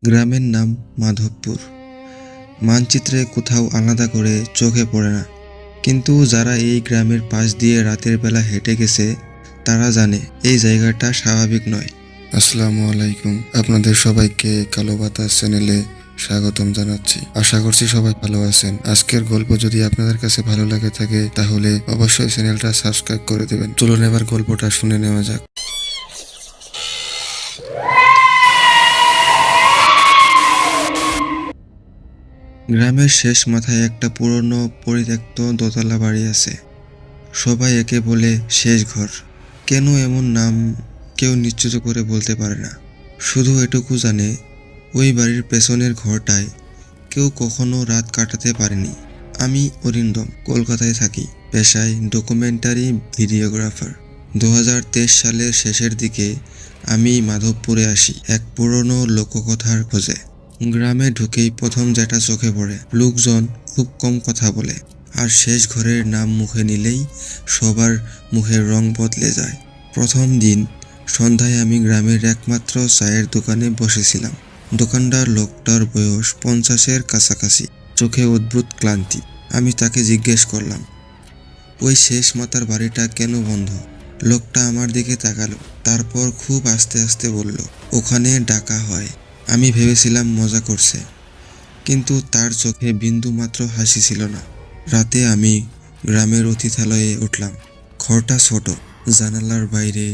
গ্রামের নাম মাধবপুর। মানচিত্রে কোথাও আলাদা করে চোখে পড়ে না, কিন্তু যারা এই গ্রামের পাশ দিয়ে রাতের বেলা হেঁটে গেছে তারা জানে এই জায়গাটা স্বাভাবিক নয়। আসসালামু আলাইকুম, আপনাদের সবাইকে কালো বাতাস চ্যানেলে স্বাগতম জানাচ্ছি। আশা করছি সবাই ভালো আছেন। আজকের গল্প যদি আপনাদের কাছে ভালো লাগে থাকে তাহলে অবশ্যই চ্যানেলটা সাবস্ক্রাইব করে দেবেন। চলুন এবার গল্পটা শুনে নেওয়া যাক। গ্রামের শেষ মাথায় একটা পুরনো পরিত্যক্ত দোতলা বাড়ি আছে। সবাই একে বলে শেষ ঘর। কেন এমন নাম কেউ নিশ্চিত করে বলতে পারে না। শুধু এটুকু জানে ওই বাড়ির পেছনের ঘরটায় কেউ কখনো রাত কাটাতে পারেনি। আমি অরিন্দম, কলকাতায় থাকি, পেশায় ডকুমেন্টারি ভিডিওগ্রাফার। 2023 সালের শেষের দিকে আমি মাধবপুরে আসি এক পুরনো লোককথার খোঁজে। গ্রামে ঢুকেই প্রথম যেটা চোখে পড়ে, লোকজন খুব কম কথা বলে, আর শেষ ঘরের নাম মুখে নিলেই সবার মুখের রং বদলে যায়। প্রথম দিন সন্ধ্যায় আমি গ্রামের একমাত্র চায়ের দোকানে বসেছিলাম। দোকানদার লোকটার বয়স 50-এর কাছাকাছি, চোখে অদ্ভুত ক্লান্তি। আমি তাকে জিজ্ঞেস করলাম, ওই শেষ মাথার বাড়িটা কেন বন্ধ? লোকটা আমার দিকে তাকালো, তারপর খুব আস্তে আস্তে বলল, ওখানে ডাকা হয়। আমি ভেবেছিলাম মজা করছে, কিন্তু তার চোখে বিন্দুমাত্র হাসি ছিল না। রাতে আমি গ্রামের অতিথিয়ালয়ে উঠলাম। ঘরটা ছোট, জানালার বাইরে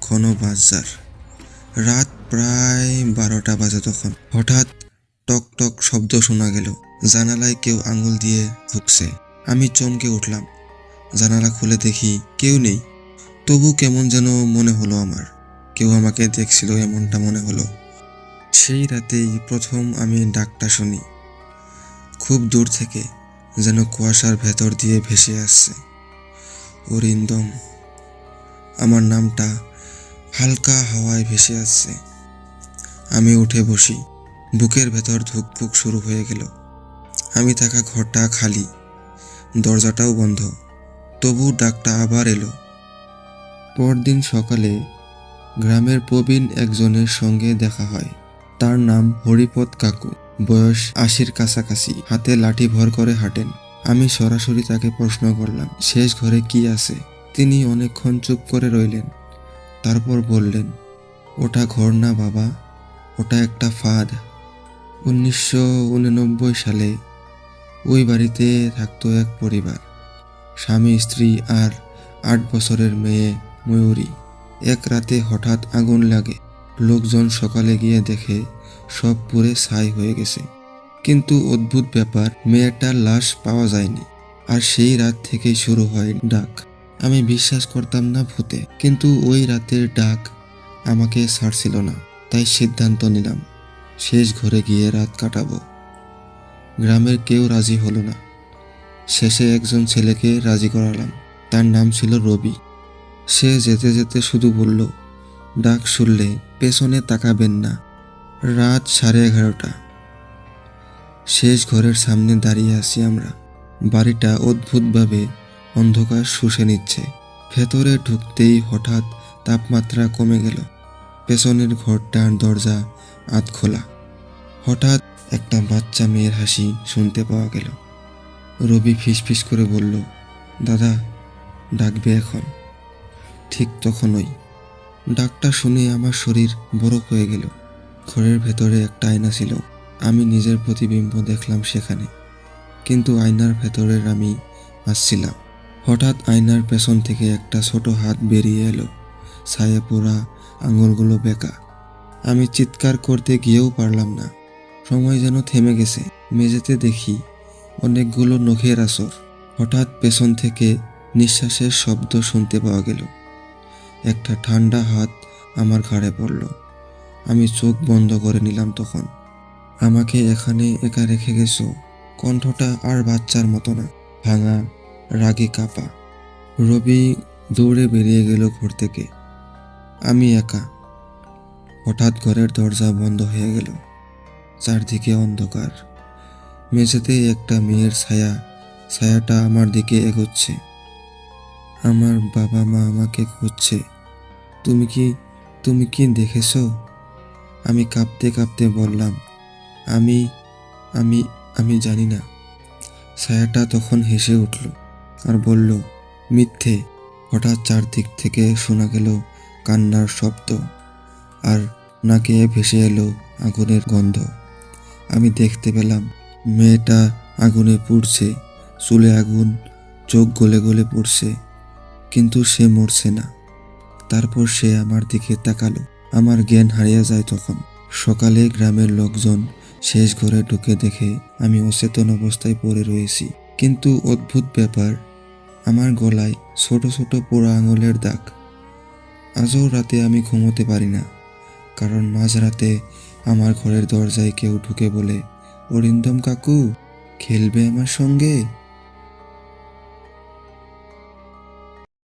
ঘন বাঁশঝাড়। রাত প্রায় 12টা বাজে তখন। হঠাৎ টক টক শব্দ শোনা গেল। জানালায় কেউ আঙুল দিয়ে ঢুকছে। আমি চমকে উঠলাম। জানালা খুলে দেখি কেউ নেই। তবু কেমন যেন মনে হলো আমার কেউ আমাকে দেখছিল, এমনটা মনে হলো। সেই রাতেই প্রথম আমি ডাকটা শুনি, খুব দূর থেকে, যেন কুয়াশার ভেতর দিয়ে ভেসে আসছে। অরিন্দম। আমার নামটা হালকা হাওয়ায় ভেসে আসছে। আমি উঠে বসি। বুকের ভেতর ধুকপুক শুরু হয়ে গেল। আমি থাকা ঘরটা খালি, দরজাটাও বন্ধ। তবু ডাকটা আবার এলো। পরদিন সকালে গ্রামের প্রবীণ একজনের সঙ্গে দেখা হয়। তার নাম হরিপদ কাকু, বয়স 80-র কাছাকাছি, হাতে লাঠি ভর করে হাঁটেন। আমি সরাসরি তাকে প্রশ্ন করলাম, শেষ ঘরে কি আছে? তিনি অনেকক্ষণ চুপ করে রইলেন, তারপর বললেন, ওটা ঘর না বাবা, ওটা একটা ফাঁদ। 1999 সালে ওই বাড়িতে থাকতো এক পরিবার, স্বামী, স্ত্রী আর 8 বছরের মেয়ে ময়ূরী। এক রাতে হঠাৎ আগুন লাগে। লোকজন সকালে গিয়ে দেখে সব পুড়ে ছাই হয়ে গেছে। কিন্তু অদ্ভুত ব্যাপার, মেয়েটার লাশ পাওয়া যায়নি। আর সেই রাত থেকেই শুরু হয় ডাক। আমি বিশ্বাস করতাম না ভূতে, কিন্তু ওই রাতের ডাক আমাকে ছাড়ছিল না। তাই সিদ্ধান্ত নিলাম, শেষ ঘরে গিয়ে রাত কাটাবো। গ্রামের কেউ রাজি হলো না। শেষে একজন ছেলেকে রাজি করালাম। তার নাম ছিল রবি। সে যেতে যেতে শুধু বলল, ডাক শুনলে পেছনে তাকাবেন না। রাত 11:30। শেষ ঘরের সামনে দাঁড়িয়ে আছি আমরা। বাড়িটা অদ্ভুতভাবে অন্ধকার শুষে নিচ্ছে। ভেতরে ঢুকতেই হঠাৎ তাপমাত্রা কমে গেল। পেছনের ঘরটার দরজা আধ খোলা। হঠাৎ একটা বাচ্চা মেয়ের হাসি শুনতে পাওয়া গেল। রবি ফিসফিস করে বলল, দাদা, ডাকবে এখন? ঠিক তখনই ডাকটা শুনে আমার শরীর বরফ হয়ে গেল। ঘরের ভেতরে একটা আয়না ছিল। আমি নিজের প্রতিবিম্ব দেখলাম সেখানে, কিন্তু আয়নার ভেতরের আমি আসছিলাম। হঠাৎ আয়নার পেছন থেকে একটা ছোট হাত বেরিয়ে এলো, ছায়া পোড়া, আঙুলগুলো বেঁকা। আমি চিৎকার করতে গিয়েও পারলাম না। সময় যেন থেমে গেছে। মেঝেতে দেখি অনেকগুলো নখের আঁচড়। হঠাৎ পেছন থেকে নিঃশ্বাসের শব্দ শুনতে পাওয়া গেল। একটা ঠান্ডা হাত আমার ঘাড়ে পড়ল। আমি চোখ বন্ধ করে নিলাম তখন। আমাকে এখানে একা রেখে গেছো? কণ্ঠটা আর বাচ্চার মতো না, ভাঙা, রাগে কাঁপা। রবি দৌড়ে বেরিয়ে গেল ঘর থেকে। আমি একা। হঠাৎ ঘরের দরজা বন্ধ হয়ে গেল। চারদিকে অন্ধকার। মেঝেতে একটা মেয়ের ছায়া। ছায়াটা আমার দিকে এগোচ্ছে। আমার বাবা মা আমাকে খুঁজছে। তুমি কি দেখেছো? আমি কাঁপতে কাঁপতে বললাম, আমি আমি আমি জানি না। ছায়াটা তখন হেসে উঠল আর বলল, মিথ্যে। হঠাৎ চারদিক থেকে শোনা গেল কান্নার শব্দ, আর নাকে ভেসে এলো আগুনের গন্ধ। আমি দেখতে পেলাম মেয়েটা আগুনে পুড়ছে, চুলে আগুন, চোখ গলে গলে পড়ছে, কিন্তু সে মরছে না। তারপর সে আমার দিকে তাকালো। আমার জ্ঞান হারিয়ে যায় তখন। সকালে গ্রামের লোকজন শেষ ঘরে ঢুকে দেখে আমি অচেতন অবস্থায় পড়ে রয়েছি। কিন্তু অদ্ভুত ব্যাপার, আমার গলায় ছোট ছোট পোড়া আঙুলের দাগ। আজও রাতে আমি ঘুমোতে পারি না, কারণ মাঝরাতে আমার ঘরের দরজায় কেউ ঢুকে বলে, অরিন্দম কাকু, খেলবে আমার সঙ্গে?